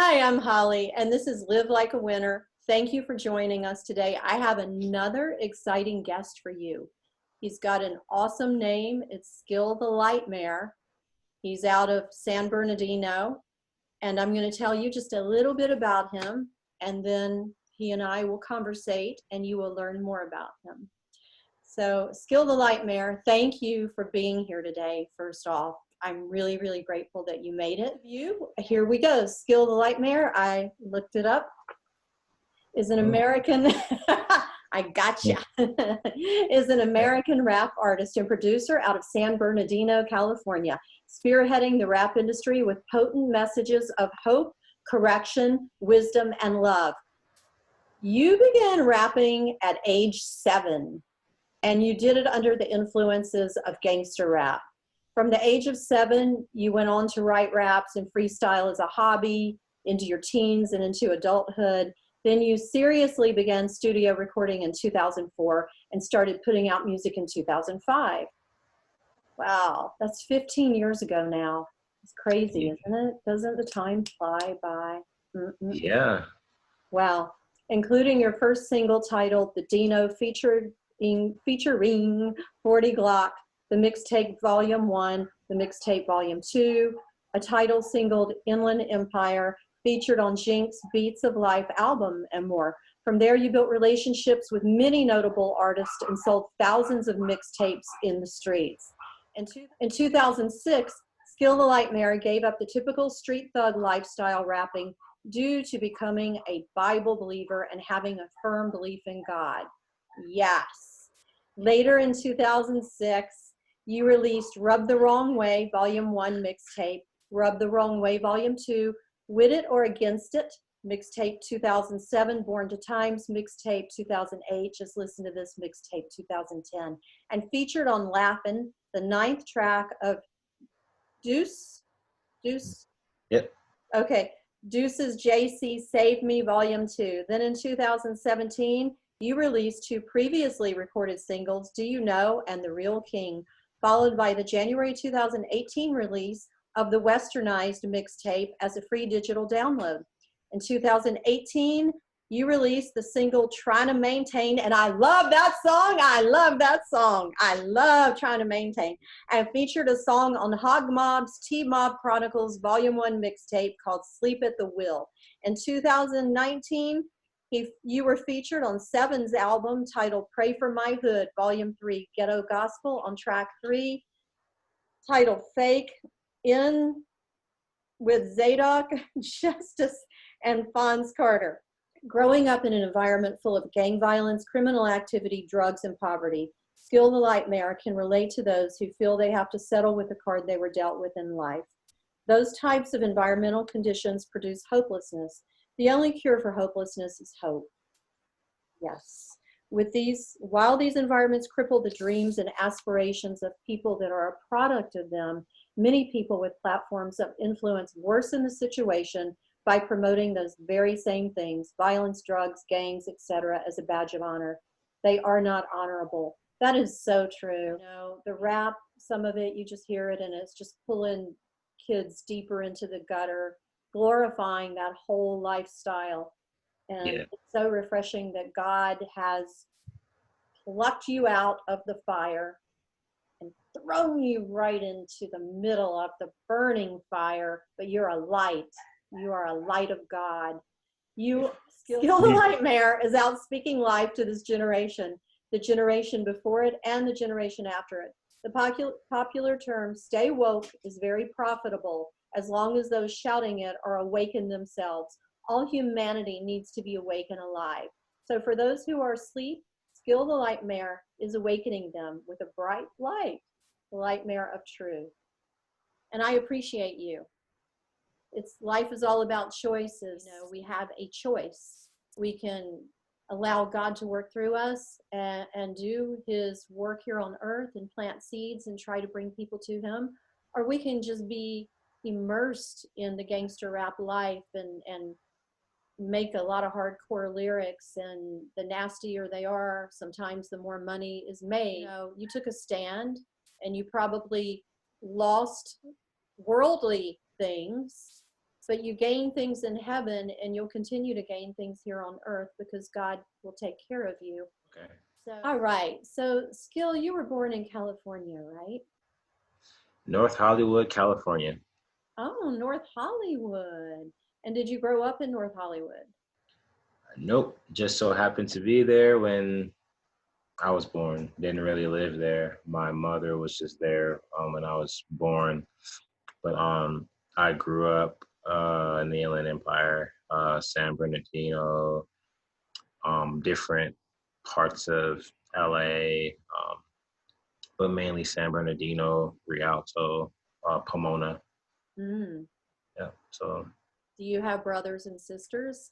Hi, I'm Holly, and this is Live Like a Winner. Thank you for joining us today. I have another exciting guest for you. He's got an awesome name. It's Skill the Lightmare. He's out of San Bernardino, and I'm going to tell you just a little bit about him, and then he and I will conversate, and you will learn more about him. So, Skill the Lightmare, thank you for being here today, first off. I'm really, really grateful that you made it. Here we go. Skill the Lightmare, I looked it up, is an American, I gotcha, is an American rap artist and producer out of San Bernardino, California, spearheading the rap industry with potent messages of hope, correction, wisdom, and love. You began rapping at age 7, and you did it under the influences of gangster rap. From the age of 7, you went on to write raps and freestyle as a hobby into your teens and into adulthood. Then you seriously began studio recording in 2004 and started putting out music in 2005. Wow, that's 15 years ago now. It's crazy, isn't it? Doesn't the time fly by? Yeah. Wow, including your first single titled The Dino featuring 40 Glock, the mixtape Volume 1, the mixtape Volume 2, a title singled Inland Empire, featured on Jinx Beats of Life album, and more. From there, you built relationships with many notable artists and sold thousands of mixtapes in the streets. In 2006, Skill the Lightmare gave up the typical street thug lifestyle rapping due to becoming a Bible believer and having a firm belief in God. Yes. Later in 2006, you released Rub the Wrong Way, Volume 1 mixtape, Rub the Wrong Way, Volume 2, With It or Against It, mixtape 2007, Born to Times, mixtape 2008, just listen to this, mixtape 2010, and featured on Laughin', the 9th track of Deuce? Yep. Okay, Deuce's JC Save Me, Volume 2. Then in 2017, you released 2 previously recorded singles, Do You Know and The Real King, followed by the January 2018 release of the westernized mixtape as a free digital download. In 2018, you released the single Trying to Maintain, and I love that song. I love that song. I love Trying to Maintain, and featured a song on Hog Mob's T-Mob Chronicles Volume 1 mixtape called Sleep at the Wheel. In 2019, you were featured on Seven's album titled Pray for My Hood, Volume 3, Ghetto Gospel, on track 3, titled Fake, in with Zadok, Justice, and Fonz Carter. Growing up in an environment full of gang violence, criminal activity, drugs, and poverty, Skill the Lightmare can relate to those who feel they have to settle with the card they were dealt with in life. Those types of environmental conditions produce hopelessness. The only cure for hopelessness is hope. Yes. While these environments cripple the dreams and aspirations of people that are a product of them, many people with platforms of influence worsen the situation by promoting those very same things, violence, drugs, gangs, etc., as a badge of honor. They are not honorable. That is so true. You know, the rap, some of it, you just hear it and it's just pulling kids deeper into the gutter, glorifying that whole lifestyle. And it's so refreshing that God has plucked you out of the fire and thrown you right into the middle of the burning fire, but you're a light. You are a light of God. Skill the Lightmare is out speaking life to this generation, the generation before it and the generation after it. The popular term, stay woke, is very profitable as long as those shouting it are awakened themselves. All humanity needs to be awake and alive. So for those who are asleep, Skill the Lightmare is awakening them with a bright light, the Lightmare of truth. And I appreciate you. Life is all about choices. You know, we have a choice. We can allow God to work through us and do his work here on earth and plant seeds and try to bring people to him, or we can just be immersed in the gangster rap life and make a lot of hardcore lyrics, and the nastier they are, sometimes the more money is made. You know, you took a stand and you probably lost worldly things But you gain things in heaven, and you'll continue to gain things here on earth because God will take care of you. Okay. So, all right. So, Skill, you were born in California, right? North Hollywood, California. Oh, North Hollywood. And did you grow up in North Hollywood? Nope. Just so happened to be there when I was born. Didn't really live there. My mother was just there when I was born. But I grew up in the Inland Empire, San Bernardino, different parts of LA, but mainly San Bernardino, Rialto, Pomona. Mm. Yeah. So Do you have brothers and sisters?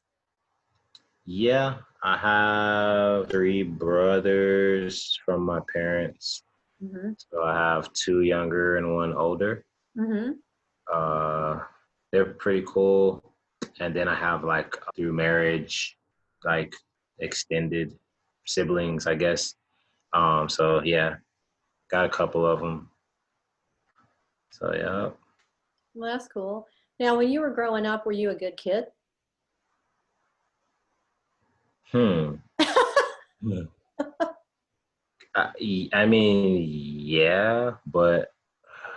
yeah, I have three brothers from my parents. Mm-hmm. So I have two younger and one older. Mm-hmm. Uh, they're pretty cool. And then I have like through marriage, like extended siblings, I guess. So yeah, got a couple of them. So yeah. Well, that's cool. Now, when you were growing up, were you a good kid? Hmm. I mean, yeah, but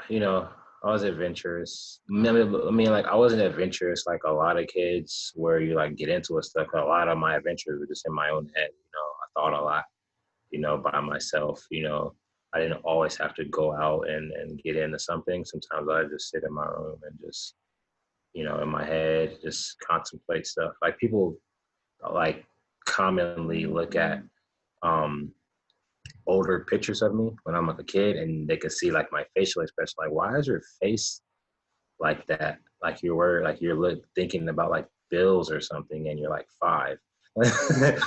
you know, I was adventurous. Like I wasn't adventurous like a lot of kids where you like get into it stuff. A lot of my adventures were just in my own head. I thought a lot, by myself. I didn't always have to go out and get into something. Sometimes I just sit in my room and just, in my head, just contemplate stuff. Like people like commonly look at um older pictures of me when I'm like a kid and they could see like my facial expression, like why is your face like that? Like you're thinking about like bills or something and you're like 5. It's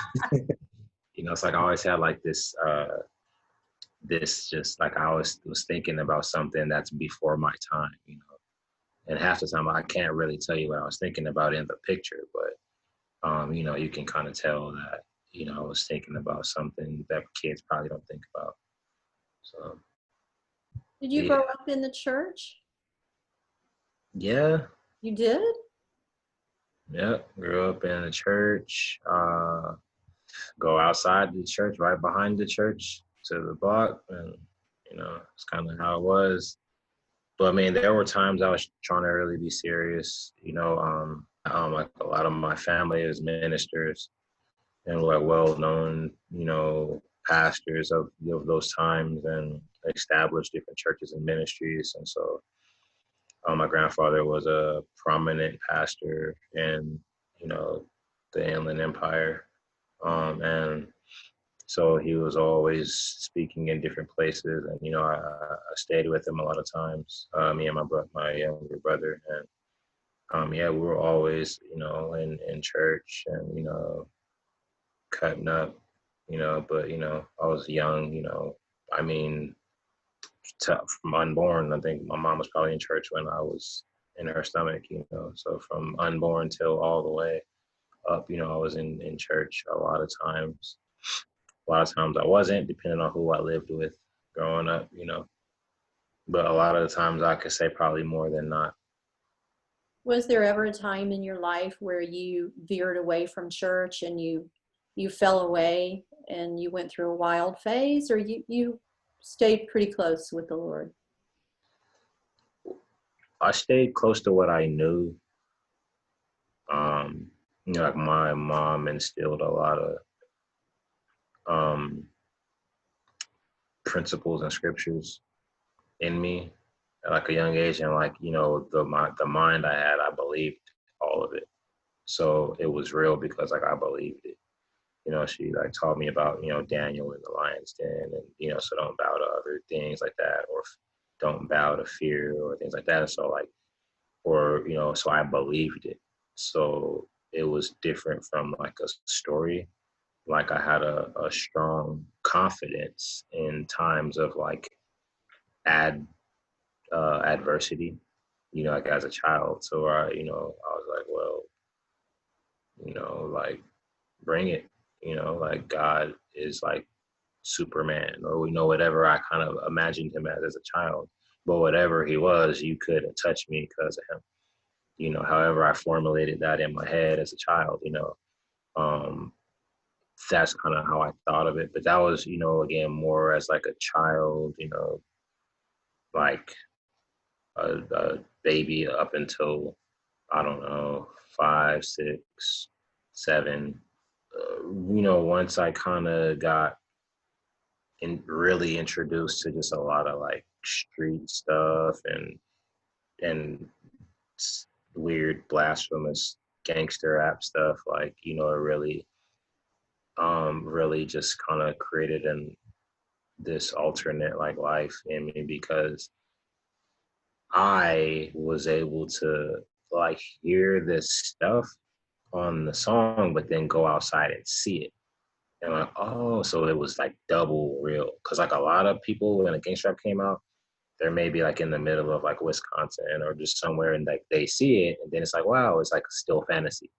like I always had like this just like I always was thinking about something that's before my time. And half the time I can't really tell you what I was thinking about in the picture, but you can kind of tell that, I was thinking about something that kids probably don't think about. So Did you grow yeah. up in the church? Yeah. You did? Yeah. Grew up in a church. Go outside the church, right behind the church to the block. And, it's kind of how it was. But I mean, there were times I was trying to really be serious, like a lot of my family is ministers and like well-known, pastors of those times and established different churches and ministries. And so my grandfather was a prominent pastor in, the Inland Empire. And so he was always speaking in different places. And, I stayed with him a lot of times, me and my younger brother. And yeah, we were always, in church and, cutting up, but, I was young, I mean, from unborn, I think my mom was probably in church when I was in her stomach, so from unborn till all the way up, I was in church a lot of times. A lot of times I wasn't, depending on who I lived with growing up, but a lot of the times I could say probably more than not. Was there ever a time in your life where you veered away from church and you fell away and you went through a wild phase, or you stayed pretty close with the Lord? I stayed close to what I knew. Um, like my mom instilled a lot of um, principles and scriptures in me at like a young age, and like the mind I had, I believed all of it, so it was real because like I believed it. She like taught me about Daniel in the lion's den, and so don't bow to other things like that, or don't bow to fear or things like that. And so like, or so I believed it. So it was different from like a story. Like I had a strong confidence in times of like ad adversity, like as a child. So I was like, well, like bring it, like God is like Superman, or whatever I kind of imagined him as a child. But whatever he was, you couldn't touch me because of him. however I formulated that in my head as a child, um, that's kind of how I thought of it. But that was, again, more as like a child, like a baby up until, I don't know, 5, 6, 7. Once I kind of got really introduced to just a lot of like street stuff and weird blasphemous gangster rap stuff, like, it really just kind of created this alternate like life in me, because I was able to like hear this stuff on the song, but then go outside and see it. And like, oh, so it was like double real. Cause like a lot of people, when a gangster rap came out, they're maybe like in the middle of like Wisconsin or just somewhere, and like they see it and then it's like, wow, it's like still fantasy.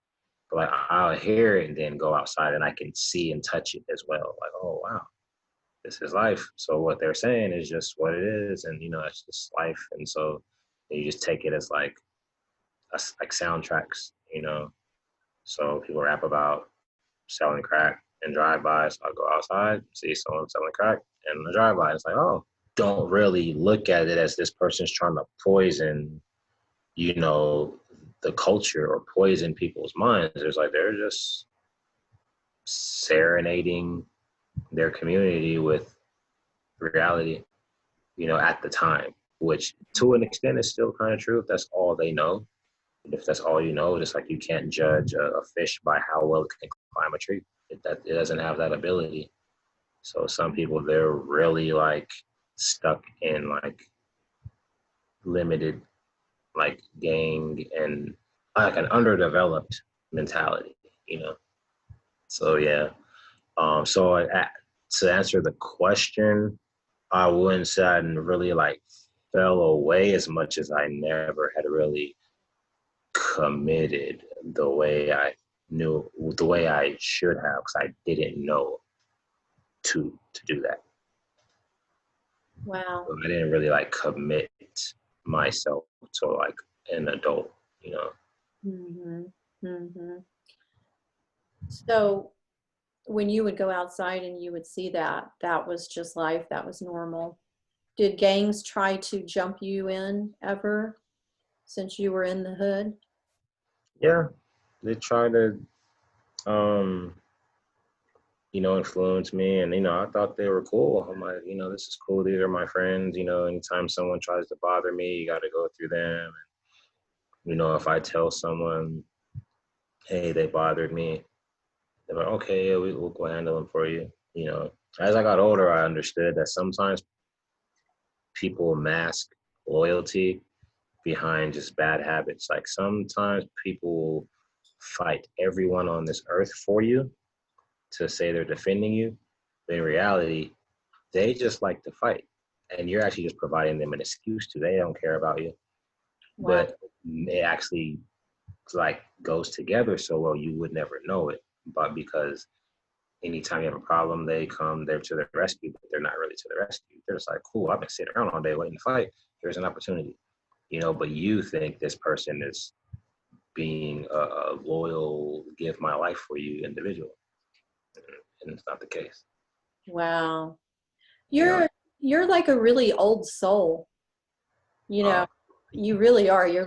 But like I'll hear it and then go outside and I can see and touch it as well. Like, oh wow, this is life. So what they're saying is just what it is, and it's just life. And so you just take it as like soundtracks. So people rap about selling crack and drive-bys. I'll go outside, see someone selling crack and the drive-by. It's like, oh, don't really look at it as this person's trying to poison, the culture or poison people's minds. There's like, they're just serenading their community with reality, at the time, which to an extent is still kind of true if that's all they know. If that's all you know, just like you can't judge a fish by how well it can climb a tree. It doesn't have that ability. So some people, they're really like stuck in like limited like gang and like an underdeveloped mentality, So yeah. So to answer the question, I wouldn't say I really like fell away as much as I never had really committed the way I should have, because I didn't know to do that. Wow. So I didn't really like commit myself to like an adult, Mm-hmm. Mm-hmm. So when you would go outside and you would see that, that was just life, that was normal. Did gangs try to jump you in ever since you were in the hood? Yeah, they try to um influence me, and I thought they were cool. I'm like, this is cool, these are my friends. Anytime someone tries to bother me, you got to go through them. And if I tell someone, hey, they bothered me, they're like, okay, yeah, we'll go handle them for you. As I got older, I understood that sometimes people mask loyalty behind just bad habits. Like sometimes people fight everyone on this earth for you to say they're defending you, but in reality, they just like to fight, and you're actually just providing them an excuse to. They don't care about you. Wow. But it actually like goes together so well you would never know it. But because anytime you have a problem, they're to the rescue, but they're not really to the rescue. They're just like, cool, I've been sitting around all day waiting to fight. Here's an opportunity. But you think this person is being a loyal, give my life for you individual. And it's not the case. Wow. You know, You're like a really old soul. You know, uh, you really are. You're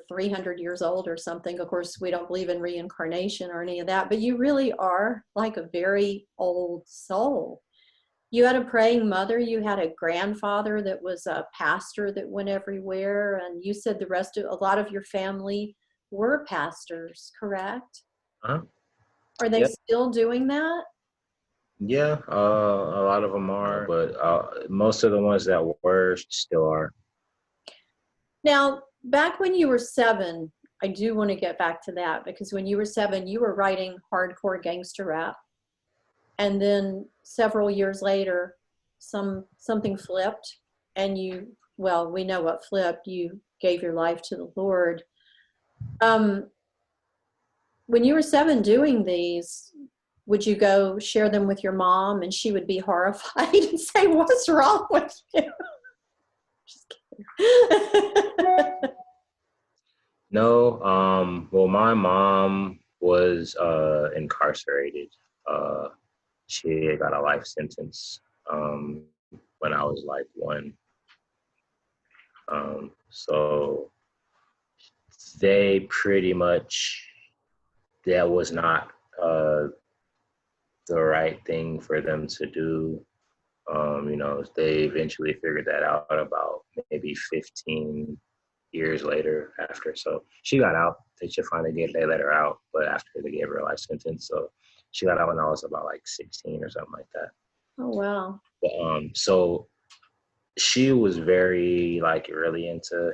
300 years old or something. Of course, we don't believe in reincarnation or any of that, but you really are like a very old soul. You had a praying mother, you had a grandfather that was a pastor that went everywhere, and you said a lot of your family were pastors, correct? uh-huh. Are they Yeah, still doing that? yeah. A lot of them are, but most of the ones that were still are. Now, back when you were 7, I do want to get back to that because when you were 7, you were writing hardcore gangster rap. And then several years later, something flipped and well, we know what flipped. You gave your life to the Lord. Um, when you were 7 doing these, would you go share them with your mom and she would be horrified and say, what's wrong with you? Just kidding. No, well, my mom was incarcerated. Uh, she got a life sentence when I was like one. So they pretty much, that was not uh, the right thing for them to do. They eventually figured that out about maybe 15 years later after. So she got out. They let her out, but after they gave her a life sentence. So she got out when I was about like 16 or something like that. Oh, wow. But, so she was very like really into,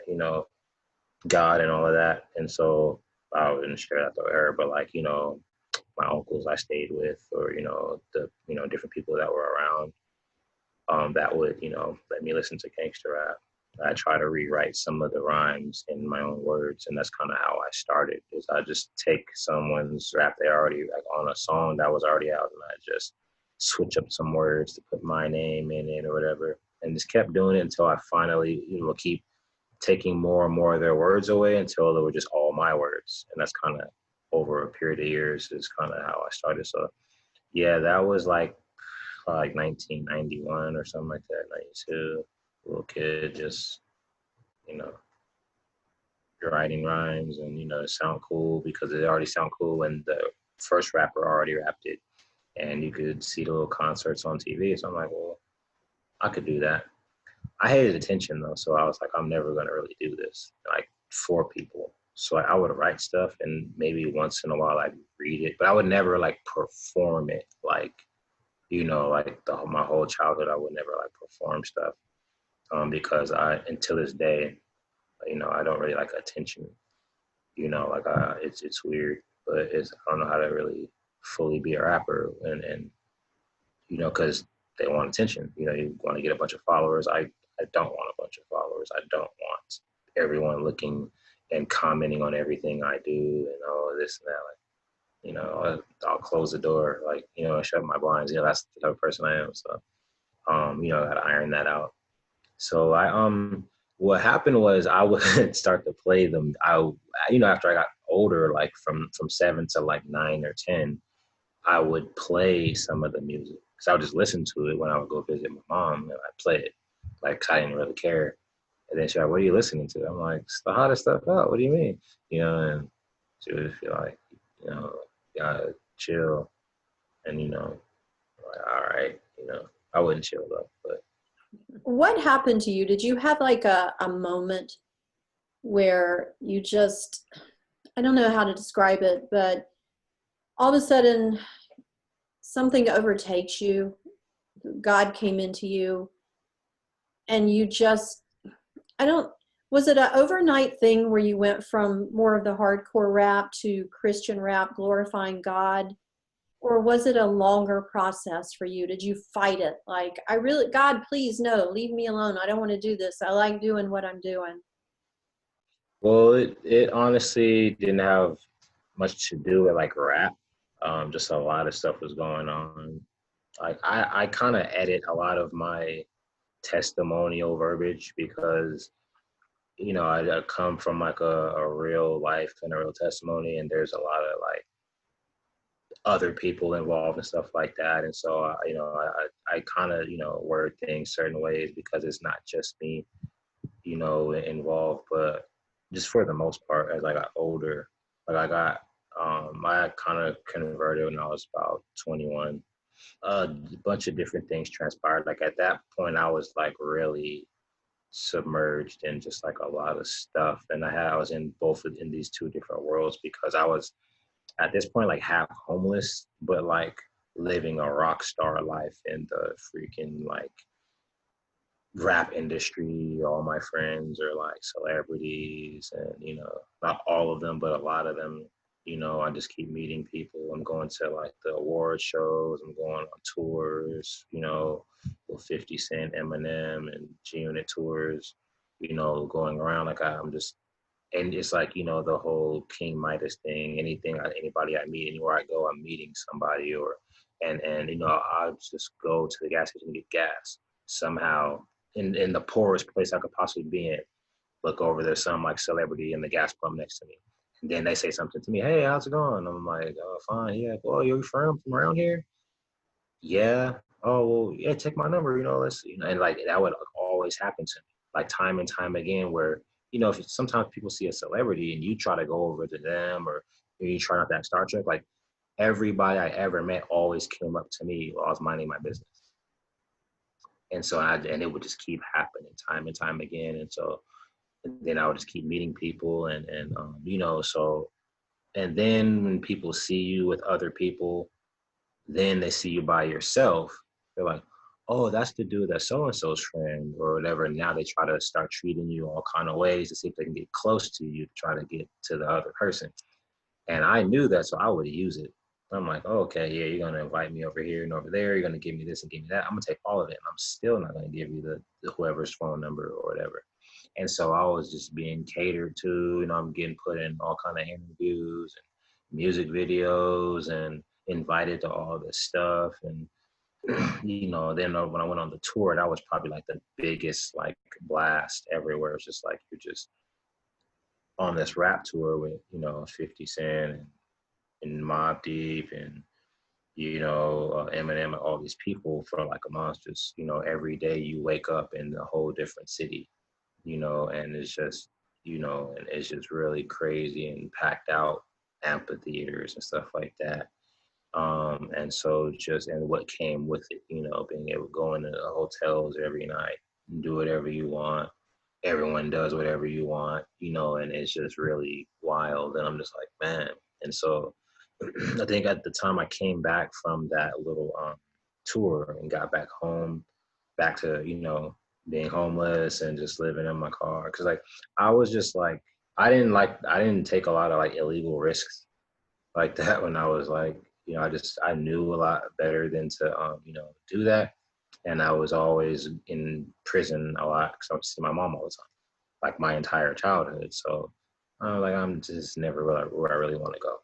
God and all of that. And so I wouldn't share that with her, but like, my uncles I stayed with, or, different people that were around, that would, let me listen to gangster rap. I try to rewrite some of the rhymes in my own words, and that's kind of how I started. Is I just take someone's rap they already like on a song that was already out, and I just switch up some words to put my name in it or whatever, and just kept doing it until I finally, keep taking more and more of their words away until they were just all my words, and that's kind of over a period of years is kind of how I started. So yeah, that was like 1991 or something like that, 92. Little kid, just, you know, writing rhymes and, sound cool because it already sound cool when the first rapper already rapped it. And you could see the little concerts on TV. So I'm like, well, I could do that. I hated attention though. So I was like, I'm never going to really do this like for people. So I would write stuff and maybe once in a while I'd read it, but I would never like perform it like, like my whole childhood, I would never like perform stuff because until this day, I don't really like attention. It's weird, but I don't know how to really fully be a rapper, and because they want attention. You want to get a bunch of followers. I don't want a bunch of followers. I don't want everyone looking and commenting on everything I do and all this and that. Like, I'll close the door, like, shut my blinds. That's the type of person I am. So, I got to iron that out. So what happened was I would start to play them. After I got older, like from 7 to like 9 or 10, I would play some of the music. So I would just listen to it when I would go visit my mom, and I'd play it. Like I didn't really care. And then she's like, "What are you listening to?" I'm like, "It's the hottest stuff out. What do you mean?" And she would feel like, you gotta chill, and like, all right, I wouldn't chill though, but. What happened to you? Did you have like a moment where you just, I don't know how to describe it, but all of a sudden something overtakes you, God came into you, and you just, I don't, was it an overnight thing where you went from more of the hardcore rap to Christian rap, glorifying God? Or was it a longer process for you? Did you fight it? Like, God, please, no, leave me alone. I don't want to do this. I like doing what I'm doing. Well, it honestly didn't have much to do with like rap. Just a lot of stuff was going on. Like I kind of edit a lot of my testimonial verbiage because I come from like a real life and a real testimony, and there's a lot of like other people involved and stuff like that. And so I kind of word things certain ways because it's not just me involved, but just for the most part, as I got older, like I kind of converted when I was about 21. A bunch of different things transpired. Like at that point, I was like really submerged in just like a lot of stuff, and I was in in these two different worlds because I was at this point like half homeless, but like living a rock star life in the freaking like rap industry. All my friends are like celebrities, and not all of them, but a lot of them. I just keep meeting people. I'm going to like the award shows. I'm going on tours. With 50 Cent, Eminem, and G-Unit tours. Going around like I'm just, and it's like the whole King Midas thing. Anybody I meet, anywhere I go, I'm meeting somebody, or and I'll just go to the gas station and get gas somehow in the poorest place I could possibly be in. look over, there's some like celebrity in the gas pump next to me. And then they say something to me, hey, how's it going? I'm like, oh, fine, yeah. Well, you're from around here? Yeah. Oh, well, yeah, take my number, let's, and like that would always happen to me, like time and time again, where, if sometimes people see a celebrity and you try to go over to them or you try not to have Star Trek, like everybody I ever met always came up to me while I was minding my business. And so and it would just keep happening time and time again. And then I would just keep meeting people so, and then when people see you with other people, then they see you by yourself. They're like, oh, that's the dude that's so-and-so's friend or whatever. And now they try to start treating you all kind of ways to see if they can get close to you to try to get to the other person. And I knew that, so I would use it. I'm like, oh, okay, yeah, you're going to invite me over here and over there. You're going to give me this and give me that. I'm going to take all of it. And I'm still not going to give you the whoever's phone number or whatever. And so I was just being catered to, I'm getting put in all kind of interviews and music videos and invited to all this stuff. And, then when I went on the tour, that was probably like the biggest like blast everywhere. It's just like, you're just on this rap tour with, 50 Cent and Mobb Deep and, Eminem and all these people for like a month. Just, every day you wake up in a whole different city, and it's just, and it's just really crazy and packed out amphitheaters and stuff like that. And so and what came with it, being able to go into the hotels every night and do whatever you want. Everyone does whatever you want, and it's just really wild. And I'm just like, man. And so I think at the time I came back from that little tour and got back home, back to, being homeless and just living in my car. Cause like, I was just like, I didn't take a lot of like illegal risks like that when I was like, I knew a lot better than to, do that. And I was always in prison a lot because I would see my mom all the time, like my entire childhood. So I'm just never really where I really want to go.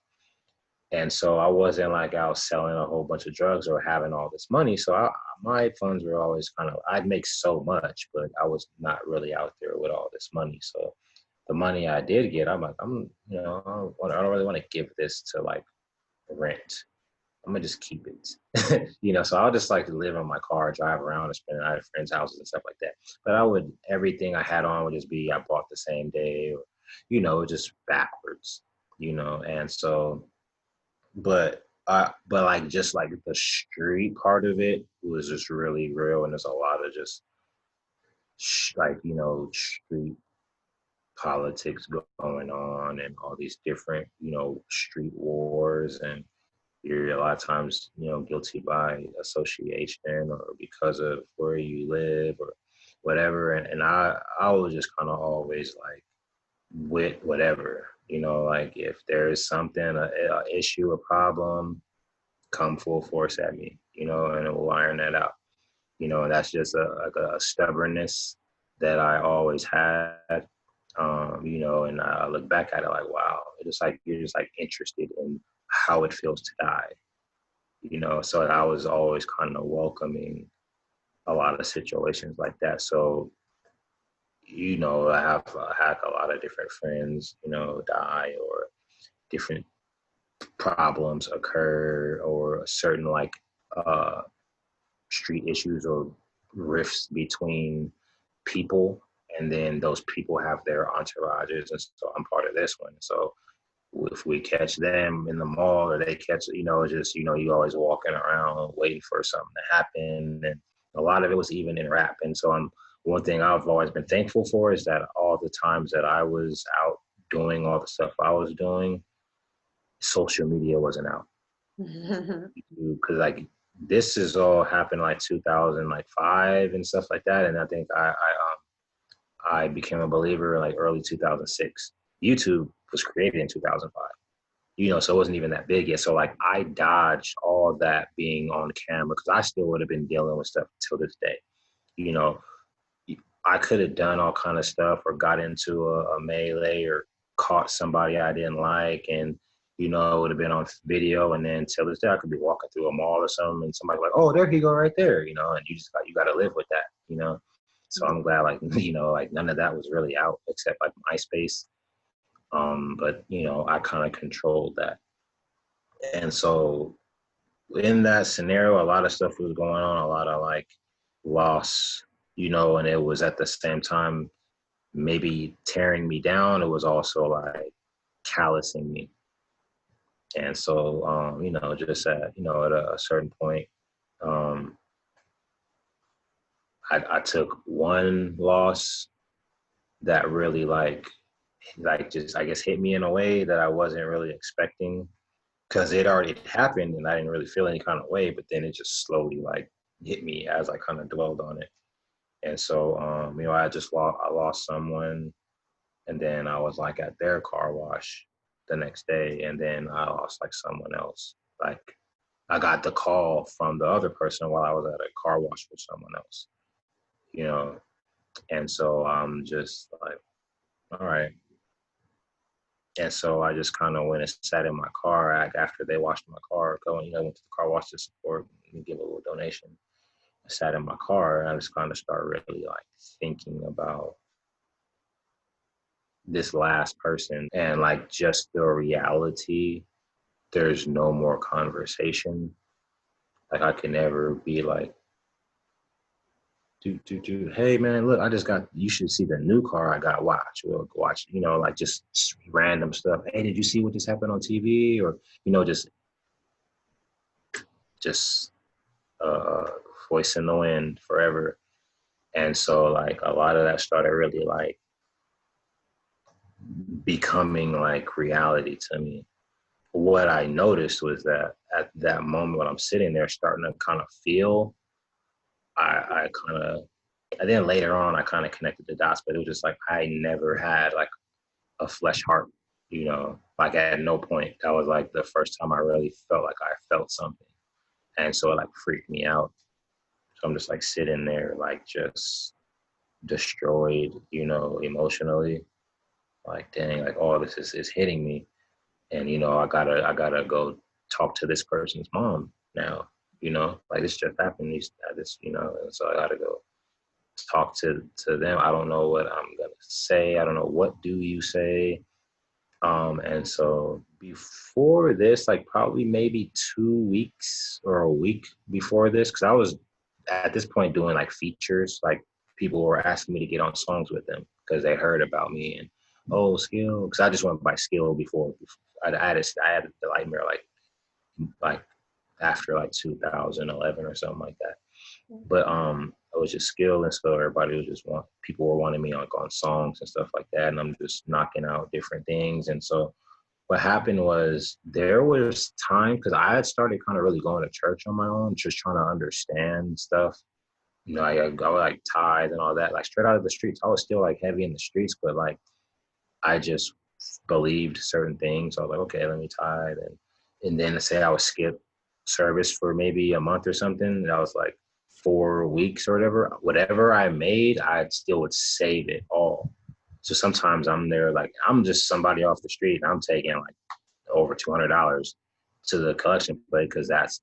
And so I wasn't like out selling a whole bunch of drugs or having all this money. So my funds were always kind of, I'd make so much, but I was not really out there with all this money. So the money I did get, I'm like, I don't really want to give this to like rent. I'm gonna just keep it, so I'll just like live in my car, drive around and spend it at friends' houses and stuff like that. But everything I had on would just be, I bought the same day or, just backwards, and so, but like, just like the street part of it was just really real. And there's a lot of just like, street politics going on and all these different, street wars, and you're a lot of times, guilty by association or because of where you live or whatever. And I was just kind of always like with whatever, like if there is something, a issue, a problem, come full force at me, and we'll iron that out, and that's just a stubbornness that I always had. And I look back at it like, wow, it's like, you're just like interested in how it feels to die, so I was always kind of welcoming a lot of situations like that. So, I have had a lot of different friends, die, or different problems occur, or certain like street issues or rifts between people, and then those people have their entourages, and so I'm part of this one. So if we catch them in the mall or they catch, just, you always walking around waiting for something to happen. And a lot of it was even in rap. And so one thing I've always been thankful for is that all the times that I was out doing all the stuff I was doing, social media wasn't out. Because like, this is all happened like 2005 and stuff like that. And I think I became a believer in like early 2006. YouTube was created in 2005, so it wasn't even that big yet. So like, I dodged all that being on camera because I still would have been dealing with stuff till this day. I could have done all kind of stuff or got into a melee or caught somebody I didn't like, and it would have been on video. And then till this day, I could be walking through a mall or something, and somebody like, oh, there he go right there, and you got to live with that, So I'm glad, like, like none of that was really out except like MySpace. But I kind of controlled that. And so in that scenario, a lot of stuff was going on, a lot of like loss, and it was at the same time maybe tearing me down. It was also like callousing me. And so, just at a certain point, um, I took one loss that really just, I guess, hit me in a way that I wasn't really expecting, because it already happened and I didn't really feel any kind of way, but then it just slowly like hit me as I kind of dwelled on it. And so, I lost someone, and then I was like at their car wash the next day, and then I lost like someone else. Like I got the call from the other person while I was at a car wash with someone else, you know? And so I'm just like, all right. And so I just kind of went and sat in my car after they washed my car, went to the car wash to support and give a little donation. I sat in my car and I just kind of started really like thinking about this last person and like just the reality. There's no more conversation. Like I can never be like, hey man, look, you should see the new car I got, watch, like just random stuff. Hey, did you see what just happened on TV? Or, just voice in the wind forever. And so like a lot of that started really like becoming like reality to me. What I noticed was that at that moment when I'm sitting there starting to kind of feel, I kind of, and then later on I kind of connected the dots, but it was just like I never had like a flesh heart, like at no point. That was like the first time I really felt like I felt something. And so it like freaked me out. So I'm just like sitting there, like just destroyed, emotionally. Like, dang, like all this is hitting me. And, I gotta go talk to this person's mom now, like this just happened. And so I gotta go talk to them. I don't know what I'm gonna say. I don't know what do you say. And so before this, like probably maybe 2 weeks or a week before this, because I was at this point doing like features, like people were asking me to get on songs with them because they heard about me and skill, because I just went by skill before. I added the Lightmare like after like 2011 or something like that. But it was just skill, and so everybody was people were wanting me like on songs and stuff like that, and I'm just knocking out different things. And so what happened was there was time, because I had started kind of really going to church on my own, just trying to understand stuff. I would like tithe and all that, like straight out of the streets. I was still like heavy in the streets, but like I just believed certain things. So I was like, okay, let me tithe, and then to say I would skip service for maybe a month or something. That was like 4 weeks or whatever I made, I still would save it all. So sometimes I'm there, like I'm just somebody off the street and I'm taking like over $200 to the collection plate, because that's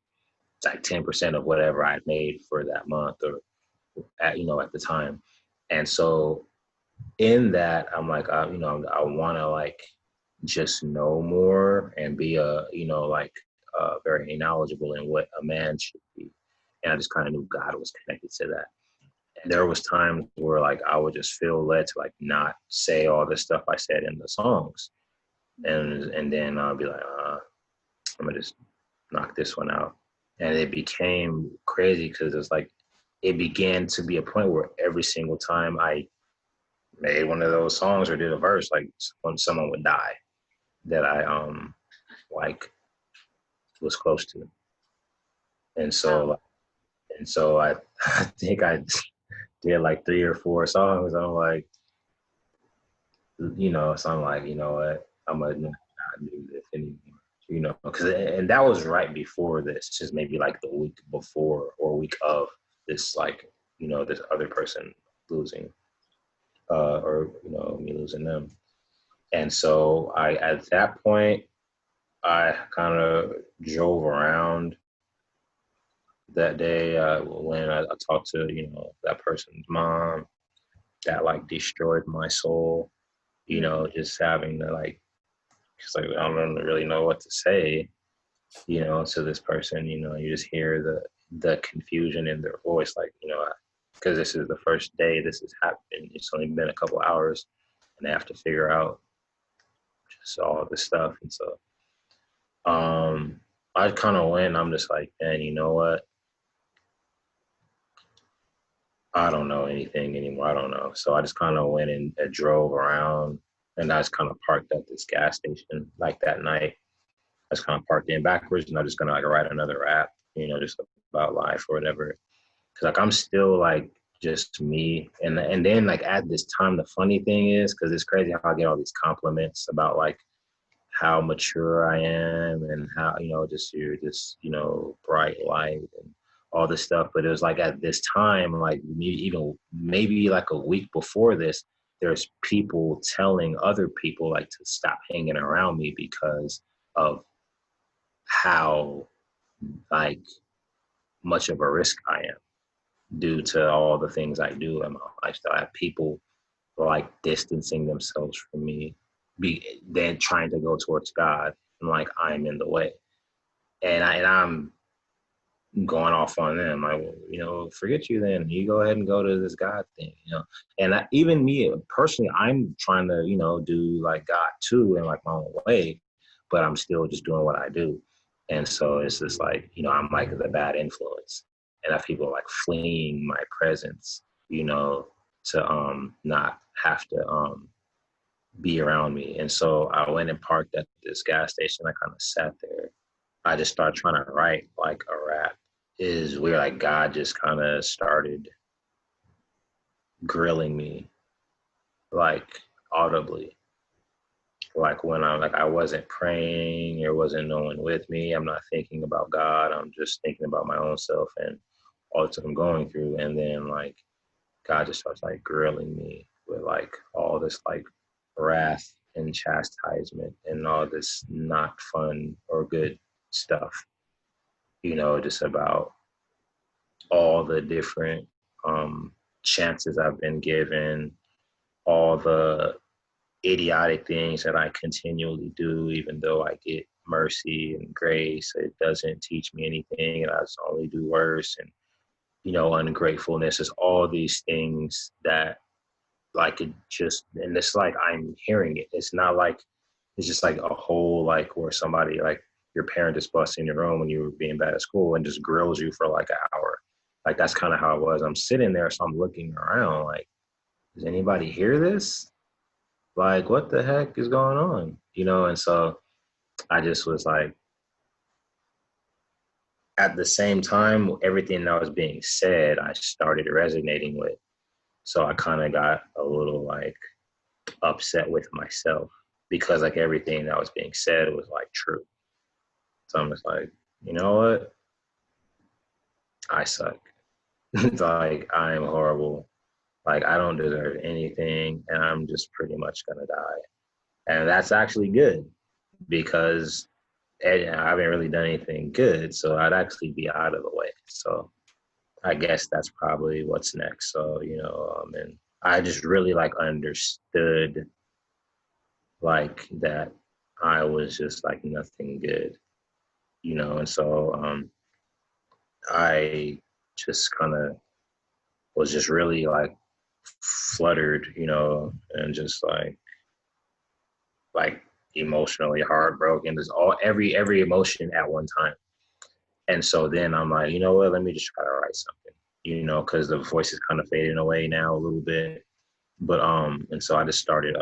like 10% of whatever I made for that month or at the time. And so in that, I'm like, I want to like just know more and be very knowledgeable in what a man should be. And I just kind of knew God was connected to that. And there was times where like I would just feel led to like not say all the stuff I said in the songs, and then I'll be like, I'm gonna just knock this one out. And it became crazy because it's like it began to be a point where every single time I made one of those songs or did a verse, like when someone would die that I like was close to. And so I I think I did like 3 or 4 songs. I'm like, so I'm like, you know what, I'm gonna not do this anymore. And that was right before this, just maybe like the week before or week of this, like, this other person losing, or me losing them. And so at that point, I kind of drove around that day when I talked to, that person's mom. that like destroyed my soul, you know, just having to like, cause like, I don't really know what to say, you know, to this person, you know, you just hear the confusion in their voice, like, you know, because this is the first day this has happened. It's only been a couple hours and they have to figure out just all this stuff. And so I kind of went, I'm just like, man, you know what? I don't know anything anymore. I don't know. So I just kind of went and drove around and I just kind of parked at this gas station like that night. I just kind of parked in backwards and I'm just going to like write another rap, you know, just about life or whatever. Cause like I'm still like just me. And then like at this time, the funny thing is, cause it's crazy how I get all these compliments about like how mature I am and how, you know, just you're this, you know, bright light and all this stuff. But it was like at this time, like me, even maybe like a week before this, there's people telling other people like to stop hanging around me because of how like much of a risk I am due to all the things I do in my lifestyle. I have people like distancing themselves from me, then trying to go towards God, and like I'm in the way, and I'm going off on them. Like, well, you know, forget you then. You go ahead and go to this God thing, you know. And even me personally, I'm trying to, you know, do like God too in like my own way, but I'm still just doing what I do. And so it's just like, you know, I'm like the bad influence, and I have people like fleeing my presence, you know, to not have to be around me. And so I went and parked at this gas station. I kind of sat there. I just started trying to write like a rap. Is where like God just kind of started grilling me like audibly. Like when I wasn't praying, there wasn't no one with me. I'm not thinking about God. I'm just thinking about my own self and all that I'm going through. And then like God just starts like grilling me with like all this like wrath and chastisement and all this not fun or good stuff, you know, just about all the different chances I've been given, all the idiotic things that I continually do, even though I get mercy and grace, it doesn't teach me anything and I just only do worse. And, you know, ungratefulness is all these things that like it just, and it's like I'm hearing it. It's not like, it's just like a whole, like where somebody, like your parent just busts in your room when you were being bad at school and just grills you for like an hour. Like that's kind of how it was. I'm sitting there, so I'm looking around like, does anybody hear this? Like, what the heck is going on? You know, and so I just was like, at the same time, everything that was being said, I started resonating with. So I kind of got a little like upset with myself because like everything that was being said was like true. So I'm just like, you know what? I suck. It's like I am horrible. Like I don't deserve anything and I'm just pretty much gonna die. And that's actually good because I haven't really done anything good. So I'd actually be out of the way. So I guess that's probably what's next. So, you know, and I just really like understood like that I was just like nothing good, you know, and so I just kind of was just really like fluttered, you know, and just like emotionally heartbroken. There's all every emotion at one time. And so then I'm like, you know what, let me just try to write something, you know, because the voice is kind of fading away now a little bit. But and so I just started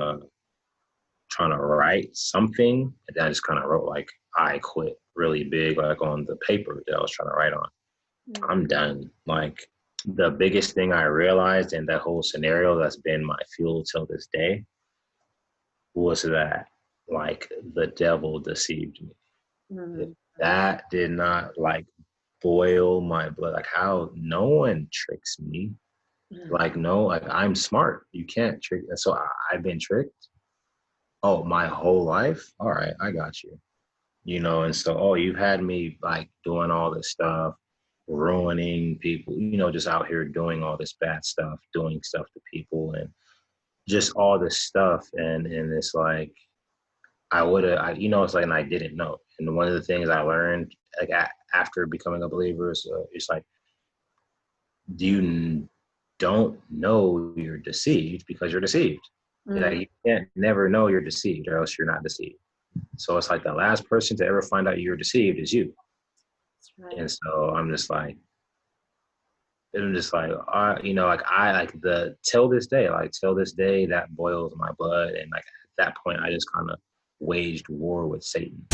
trying to write something. And then I just kind of wrote like I quit really big, like on the paper that I was trying to write on. I'm done. Like the biggest thing I realized in that whole scenario that's been my fuel till this day was that like the devil deceived me. Mm-hmm. That did not like boil my blood. Like how no one tricks me. Like no, like I'm smart. You can't trick. So I've been tricked. Oh, my whole life. All right, I got you. You know, and so you've had me like doing all this stuff. ruining people, you know, just out here doing all this bad stuff, doing stuff to people and just all this stuff. And it's like, you know, it's like, and I didn't know. And one of the things I learned, like after becoming a believer, is it's like, you don't know you're deceived because you're deceived. Like, you can't never know you're deceived, or else you're not deceived. So it's like the last person to ever find out you're deceived is you. Right. And so I'm just like, you know, like I like till this day, that boils my blood. And like at that point, I just kind of waged war with Satan.